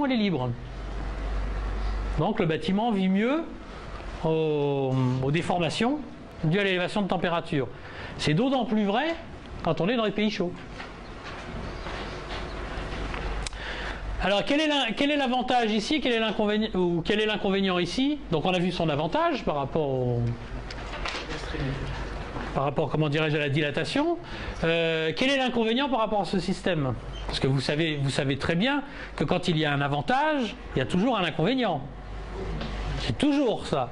elle est libre. Donc le bâtiment vit mieux aux déformations dues à l'élévation de température. C'est d'autant plus vrai quand on est dans les pays chauds. Alors quel est l'avantage ici, quel est l'inconvénient ici? Donc on a vu son avantage par rapport comment dirais-je, à la dilatation. Quel est l'inconvénient par rapport à ce système? Parce que vous savez très bien que quand il y a un avantage, il y a toujours un inconvénient. C'est toujours ça.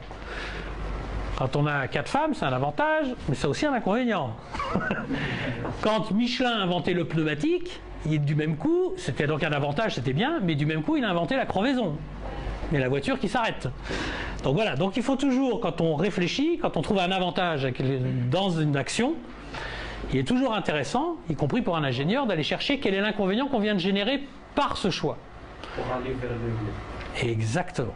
Quand on a 4 femmes, c'est un avantage, mais c'est aussi un inconvénient. Quand Michelin a inventé le pneumatique, du même coup, c'était donc un avantage, c'était bien, mais du même coup, il a inventé la crevaison. Et la voiture qui s'arrête. Donc voilà, donc il faut toujours, quand on réfléchit, quand on trouve un avantage dans une action, il est toujours intéressant, y compris pour un ingénieur, d'aller chercher quel est l'inconvénient qu'on vient de générer par ce choix. Pour aller vers le mieux. Exactement.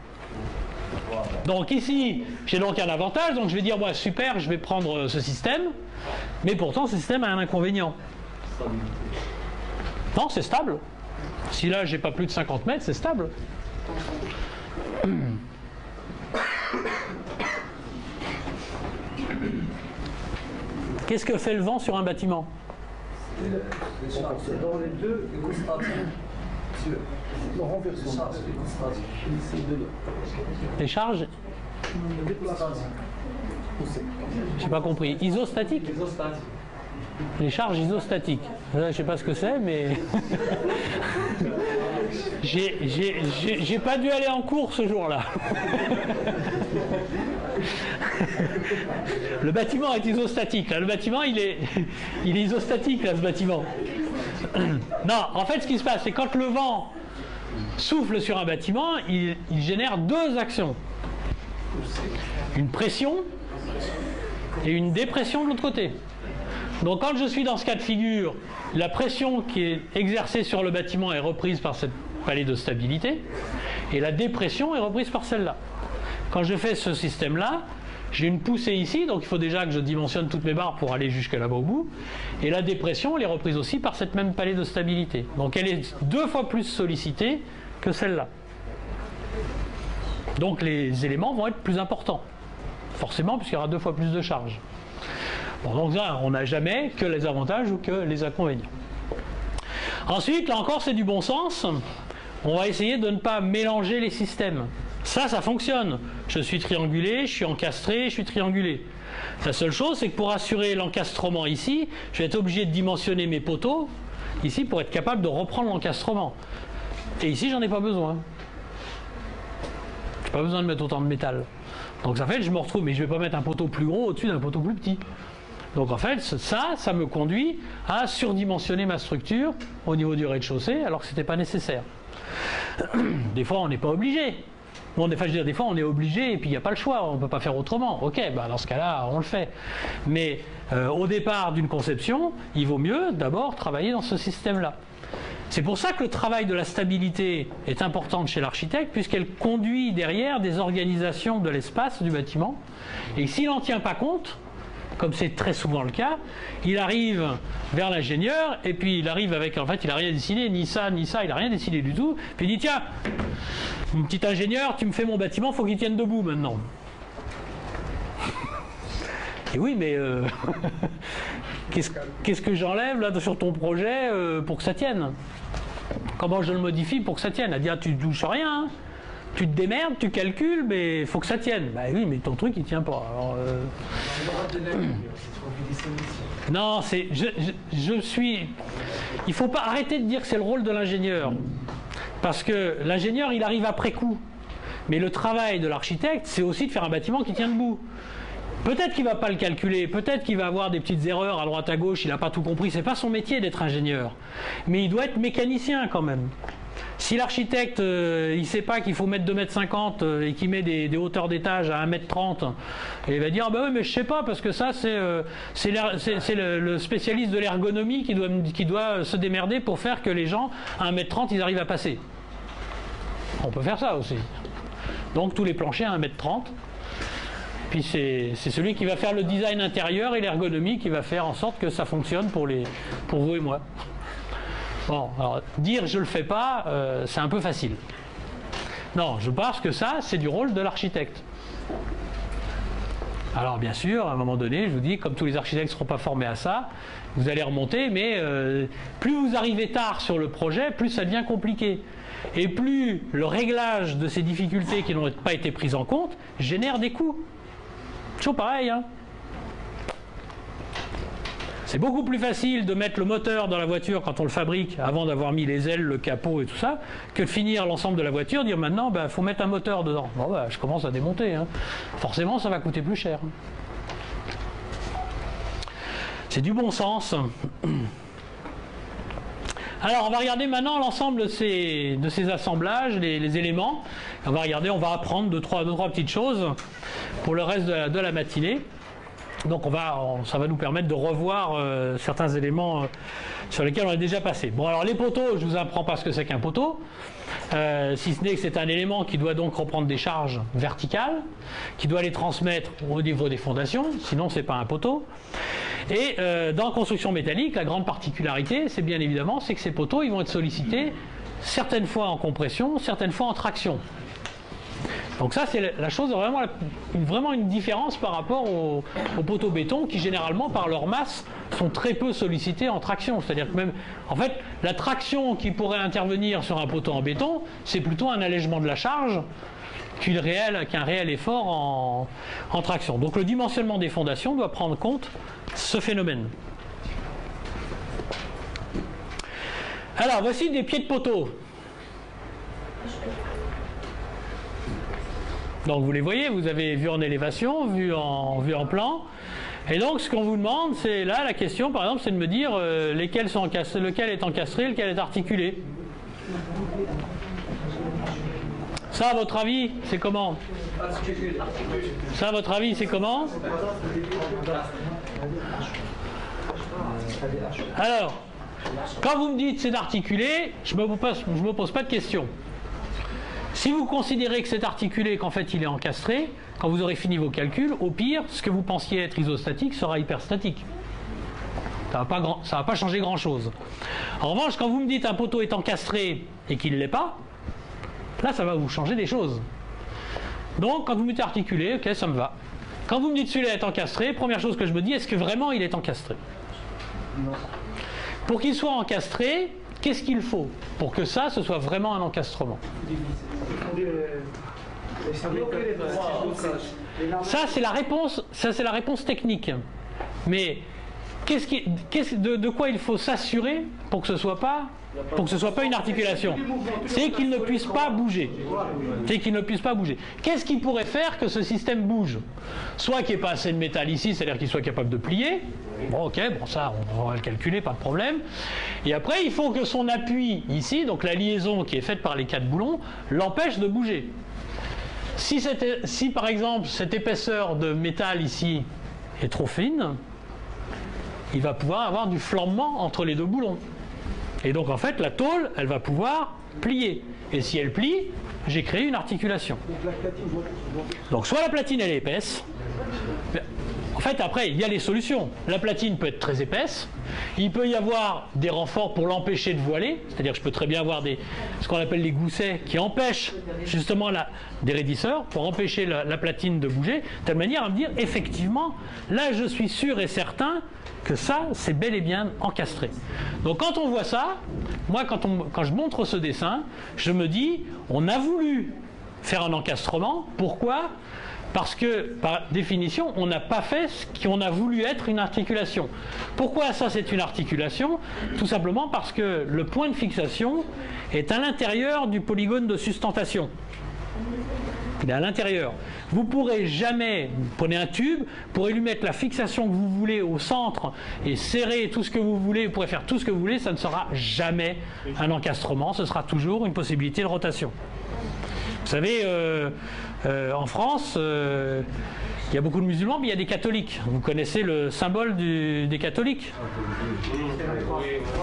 Donc ici, j'ai donc un avantage, donc je vais dire, moi, super, je vais prendre ce système, mais pourtant ce système a un inconvénient. Non, c'est stable. Si là, j'ai pas plus de 50 mètres, c'est stable. Qu'est-ce que fait le vent sur un bâtiment? Dans les deux, Les charges? J'ai pas compris. Isostatique? Les charges isostatiques. Là, je ne sais pas ce que c'est, mais j'ai pas dû aller en cours ce jour-là. Le bâtiment est isostatique. Là. Le bâtiment, il est isostatique, là, ce bâtiment. Non, en fait, ce qui se passe, c'est quand le vent souffle sur un bâtiment, il génère deux actions. Une pression et une dépression de l'autre côté. Donc quand je suis dans ce cas de figure, la pression qui est exercée sur le bâtiment est reprise par cette palier de stabilité et la dépression est reprise par celle-là. Quand je fais ce système-là, j'ai une poussée ici, donc il faut déjà que je dimensionne toutes mes barres pour aller jusqu'à là-bas au bout. Et la dépression, elle est reprise aussi par cette même palier de stabilité. Donc elle est 2 fois plus sollicitée que celle-là. Donc les éléments vont être plus importants. Forcément, puisqu'il y aura 2 fois plus de charge. Bon, donc là, on n'a jamais que les avantages ou que les inconvénients. Ensuite, là encore, c'est du bon sens. On va essayer de ne pas mélanger les systèmes. Ça fonctionne. Je suis triangulé, je suis encastré, je suis triangulé. La seule chose, c'est que pour assurer l'encastrement ici, je vais être obligé de dimensionner mes poteaux ici pour être capable de reprendre l'encastrement. Et ici, j'en ai pas besoin. Je n'ai pas besoin de mettre autant de métal. Donc ça fait que je me retrouve, mais je ne vais pas mettre un poteau plus gros au-dessus d'un poteau plus petit. Donc en fait, ça me conduit à surdimensionner ma structure au niveau du rez-de-chaussée, alors que ce n'était pas nécessaire. Des fois, on n'est pas obligé. Bon, des fois, on est obligé et puis il n'y a pas le choix, on ne peut pas faire autrement. Ok, bah dans ce cas-là, on le fait. Mais au départ d'une conception, il vaut mieux d'abord travailler dans ce système-là. C'est pour ça que le travail de la stabilité est important chez l'architecte, puisqu'elle conduit derrière des organisations de l'espace du bâtiment. Et s'il n'en tient pas compte, comme c'est très souvent le cas, il arrive vers l'ingénieur, et puis il arrive avec, en fait, il n'a rien décidé, ni ça, il n'a rien décidé du tout. Puis il dit, tiens, mon petit ingénieur, tu me fais mon bâtiment, il faut qu'il tienne debout maintenant. Et oui, mais qu'est-ce que j'enlève là sur ton projet pour que ça tienne? Comment je le modifie pour que ça tienne? À dire, tu ne touches rien, hein, tu te démerdes, tu calcules, mais il faut que ça tienne. Bah oui, mais ton truc il tient pas. Alors, non, il faut pas arrêter de dire que c'est le rôle de l'ingénieur, parce que l'ingénieur il arrive après coup. Mais le travail de l'architecte, c'est aussi de faire un bâtiment qui tient debout. Peut-être qu'il ne va pas le calculer, peut-être qu'il va avoir des petites erreurs à droite à gauche, il n'a pas tout compris, c'est pas son métier d'être ingénieur. Mais il doit être mécanicien quand même. Si l'architecte, il ne sait pas qu'il faut mettre 2,50 m et qu'il met des hauteurs d'étage à 1,30 m, il va dire ah bah oui mais je sais pas parce que ça c'est le spécialiste de l'ergonomie qui doit se démerder pour faire que les gens à 1,30 m ils arrivent à passer. On peut faire ça aussi. Donc tous les planchers à 1,30 m. Puis c'est celui qui va faire le design intérieur et l'ergonomie qui va faire en sorte que ça fonctionne pour vous et moi. Bon, alors dire je le fais pas, c'est un peu facile. Non, je pense que ça, c'est du rôle de l'architecte. Alors bien sûr, à un moment donné, je vous dis, comme tous les architectes ne seront pas formés à ça, vous allez remonter, mais plus vous arrivez tard sur le projet, plus ça devient compliqué. Et plus le réglage de ces difficultés qui n'ont pas été prises en compte génère des coûts. Toujours pareil, hein. C'est beaucoup plus facile de mettre le moteur dans la voiture quand on le fabrique, avant d'avoir mis les ailes, le capot et tout ça, que de finir l'ensemble de la voiture, dire maintenant, il faut mettre un moteur dedans. Bon, je commence à démonter, hein. Forcément, ça va coûter plus cher. C'est du bon sens. Alors, on va regarder maintenant l'ensemble de ces assemblages, les éléments. On va regarder, on va apprendre deux, trois petites choses pour le reste de la matinée. Donc ça va nous permettre de revoir certains éléments sur lesquels on est déjà passé. Bon, alors les poteaux, je ne vous apprends pas ce que c'est qu'un poteau, si ce n'est que c'est un élément qui doit donc reprendre des charges verticales, qui doit les transmettre au niveau des fondations, sinon c'est pas un poteau. Et dans la construction métallique, la grande particularité, c'est bien évidemment, c'est que ces poteaux, ils vont être sollicités certaines fois en compression, certaines fois en traction. Donc ça, c'est la chose vraiment une différence par rapport aux poteaux béton qui, généralement, par leur masse, sont très peu sollicités en traction. C'est-à-dire que même, en fait, la traction qui pourrait intervenir sur un poteau en béton, c'est plutôt un allègement de la charge qu'un réel effort en traction. Donc le dimensionnement des fondations doit prendre compte ce phénomène. Alors, voici des pieds de poteau. Donc vous les voyez, vous avez vu en élévation, vu en plan. Et donc ce qu'on vous demande, c'est là la question par exemple, c'est de me dire lequel est encastré, lequel est articulé. Ça à votre avis, c'est comment? Ça à votre avis, c'est comment? Alors, quand vous me dites c'est d'articuler, je me pose pas de questions. Si vous considérez que c'est articulé et qu'en fait il est encastré, quand vous aurez fini vos calculs, au pire, ce que vous pensiez être isostatique sera hyperstatique. Ça va pas changer grand-chose. En revanche, quand vous me dites un poteau est encastré et qu'il ne l'est pas, là ça va vous changer des choses. Donc quand vous me dites articulé, ok, ça me va. Quand vous me dites celui-là est encastré, première chose que je me dis, est-ce que vraiment il est encastré? Non. Pour qu'il soit encastré, qu'est-ce qu'il faut pour que ça, ce soit vraiment un encastrement? Ça, c'est la réponse technique. Mais de quoi il faut s'assurer pour que ce soit pas une articulation? C'est qu'il ne puisse pas bouger. Qu'est-ce qui pourrait faire que ce système bouge? Soit qu'il n'y ait pas assez de métal ici, c'est-à-dire qu'il soit capable de plier. Bon, ok, bon ça, on va le calculer, pas de problème. Et après, il faut que son appui ici, donc la liaison qui est faite par les 4 boulons, l'empêche de bouger. Si par exemple cette épaisseur de métal ici est trop fine, il va pouvoir avoir du flambement entre les 2 boulons. Et donc en fait la tôle, elle va pouvoir plier. Et si elle plie, j'ai créé une articulation. Donc soit la platine elle est épaisse. En fait après il y a les solutions. La platine peut être très épaisse. Il peut y avoir des renforts pour l'empêcher de voiler. C'est-à-dire que je peux très bien avoir ce qu'on appelle les goussets qui empêchent justement des raidisseurs pour empêcher la platine de bouger. De telle manière à me dire effectivement là je suis sûr et certain que ça, c'est bel et bien encastré. Donc quand on voit ça, moi quand je montre ce dessin, je me dis, on a voulu faire un encastrement. Pourquoi? Parce que, par définition, on n'a pas fait ce qu'on a voulu être une articulation. Pourquoi ça, c'est une articulation? Tout simplement parce que le point de fixation est à l'intérieur du polygone de sustentation. Il est à l'intérieur. Vous ne pourrez jamais, vous prenez un tube, vous pourrez lui mettre la fixation que vous voulez au centre et serrer tout ce que vous voulez, vous pourrez faire tout ce que vous voulez, ça ne sera jamais un encastrement, ce sera toujours une possibilité de rotation. Vous savez, en France, il y a beaucoup de musulmans, mais il y a des catholiques. Vous connaissez le symbole des catholiques?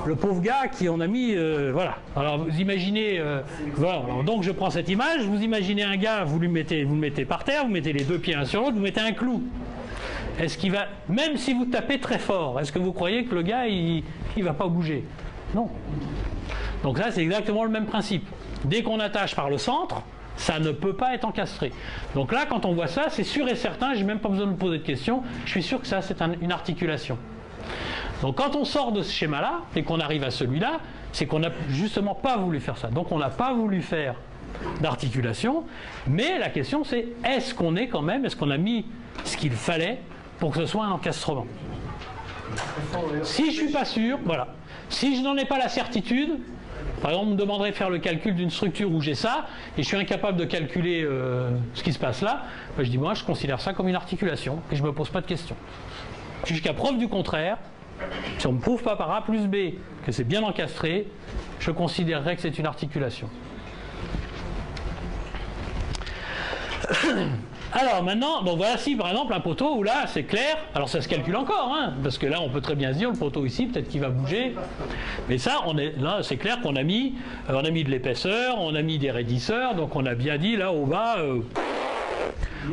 Le pauvre gars qui en a mis... voilà. Alors vous imaginez... voilà. Alors, donc je prends cette image, vous imaginez un gars, vous le mettez par terre, vous mettez les 2 pieds l'un sur l'autre, vous mettez un clou. Est-ce qu'il va... Même si vous tapez très fort, est-ce que vous croyez que le gars, il va pas bouger? Non. Donc ça, c'est exactement le même principe. Dès qu'on attache par le centre, ça ne peut pas être encastré. Donc là, quand on voit ça, c'est sûr et certain, je n'ai même pas besoin de me poser de questions, je suis sûr que ça, c'est une articulation. Donc quand on sort de ce schéma-là, et qu'on arrive à celui-là, c'est qu'on n'a justement pas voulu faire ça. Donc on n'a pas voulu faire d'articulation, mais la question c'est, est-ce qu'on est quand même, est-ce qu'on a mis ce qu'il fallait pour que ce soit un encastrement? Si je ne suis pas sûr, voilà. Si je n'en ai pas la certitude, par exemple, on me demanderait de faire le calcul d'une structure où j'ai ça, et je suis incapable de calculer ce qui se passe là, ben je dis, moi, je considère ça comme une articulation, et je ne me pose pas de questions. Jusqu'à preuve du contraire, si on ne me prouve pas par A plus B que c'est bien encastré, je considérerais que c'est une articulation. Alors maintenant, donc voilà, si par exemple un poteau où là c'est clair, alors ça se calcule encore, hein, parce que là on peut très bien se dire le poteau ici peut-être qu'il va bouger, mais ça là c'est clair qu'on a mis de l'épaisseur, on a mis des raidisseurs, donc on a bien dit là au bas,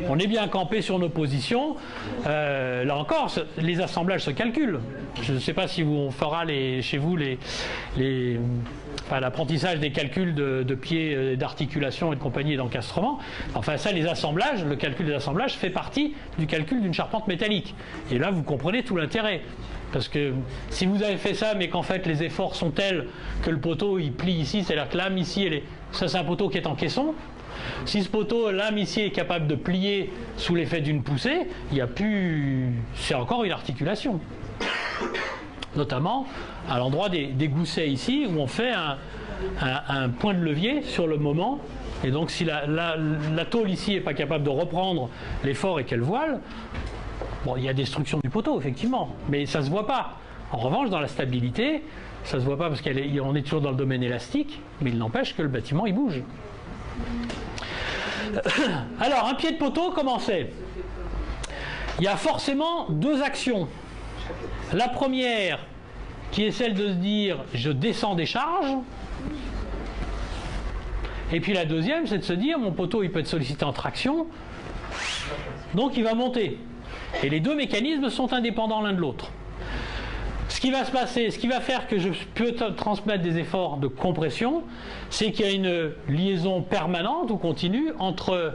on est bien campé sur nos positions. Là encore, les assemblages se calculent. Je ne sais pas si on fera chez vous l'apprentissage des calculs de pieds, d'articulation et de compagnie et d'encastrement. Enfin ça, les assemblages, le calcul des assemblages fait partie du calcul d'une charpente métallique. Et là, vous comprenez tout l'intérêt. Parce que si vous avez fait ça, mais qu'en fait les efforts sont tels que le poteau il plie ici, c'est-à-dire que l'âme ici, ça c'est un poteau qui est en caisson. Si ce poteau, l'âme ici est capable de plier sous l'effet d'une poussée, il n'y a plus, c'est encore une articulation. Notamment à l'endroit des goussets ici, où on fait un point de levier sur le moment. Et donc si la tôle ici n'est pas capable de reprendre l'effort et qu'elle voile, bon, il y a destruction du poteau, effectivement, mais ça ne se voit pas. En revanche, dans la stabilité, ça ne se voit pas parce qu'on est toujours dans le domaine élastique, mais il n'empêche que le bâtiment, il bouge. Alors, un pied de poteau, comment c'est? Il y a forcément deux actions. La première, qui est celle de se dire je descends des charges. Et puis la deuxième, c'est de se dire mon poteau il peut être sollicité en traction, donc il va monter. Et les deux mécanismes sont indépendants l'un de l'autre. Ce qui va se passer, ce qui va faire que je peux transmettre des efforts de compression, c'est qu'il y a une liaison permanente ou continue entre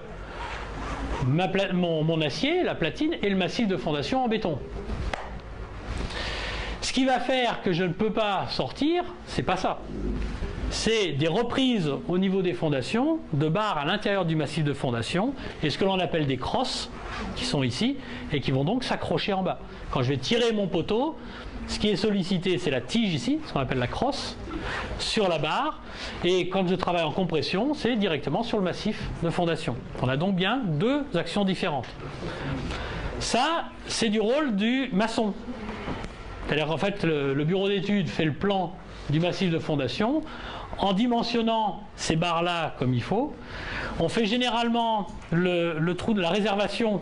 mon acier, la platine, et le massif de fondation en béton. Ce qui va faire que je ne peux pas sortir, c'est pas ça. C'est des reprises au niveau des fondations, de barres à l'intérieur du massif de fondation, et ce que l'on appelle des crosses, qui sont ici, et qui vont donc s'accrocher en bas. Quand je vais tirer mon poteau, ce qui est sollicité, c'est la tige ici, ce qu'on appelle la crosse, sur la barre, et quand je travaille en compression, c'est directement sur le massif de fondation. On a donc bien deux actions différentes. Ça, c'est du rôle du maçon. C'est-à-dire qu'en fait, le bureau d'études fait le plan du massif de fondation en dimensionnant ces barres-là comme il faut. On fait généralement le trou de la réservation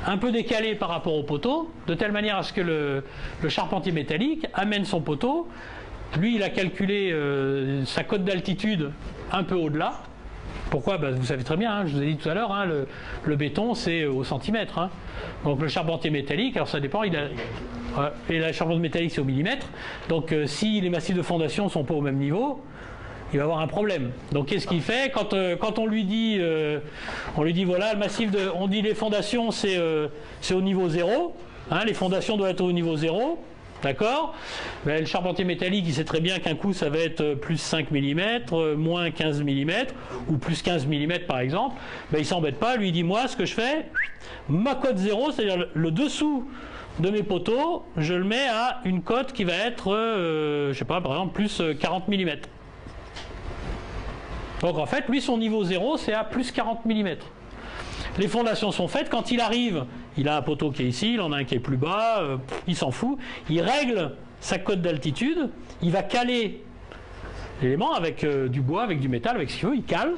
un peu décalé par rapport au poteau, de telle manière à ce que le charpentier métallique amène son poteau. Lui, il a calculé sa cote d'altitude un peu au-delà. Pourquoi? Ben, vous savez très bien, hein, je vous ai dit tout à l'heure, hein, le béton c'est au centimètre. Hein. Donc le charpentier métallique, alors ça dépend, et la charpente métallique c'est au millimètre. Donc si les massifs de fondation ne sont pas au même niveau, il va avoir un problème. Donc qu'est-ce qu'il fait quand on lui dit voilà, le massif on dit les fondations c'est au niveau 0, hein, les fondations doivent être au niveau 0. D'accord? Ben, le charpentier métallique, il sait très bien qu'un coup, ça va être plus 5 mm, moins 15 mm, ou plus 15 mm par exemple. Ben, il ne s'embête pas, lui il dit, moi, ce que je fais, ma cote 0, c'est-à-dire le dessous de mes poteaux, je le mets à une cote qui va être, je sais pas, par exemple, plus 40 mm. Donc en fait, lui, son niveau 0, c'est à plus 40 mm. Les fondations sont faites, quand il arrive, il a un poteau qui est ici, il en a un qui est plus bas, il s'en fout, il règle sa cote d'altitude, il va caler l'élément avec du bois, avec du métal, avec ce qu'il veut, il cale,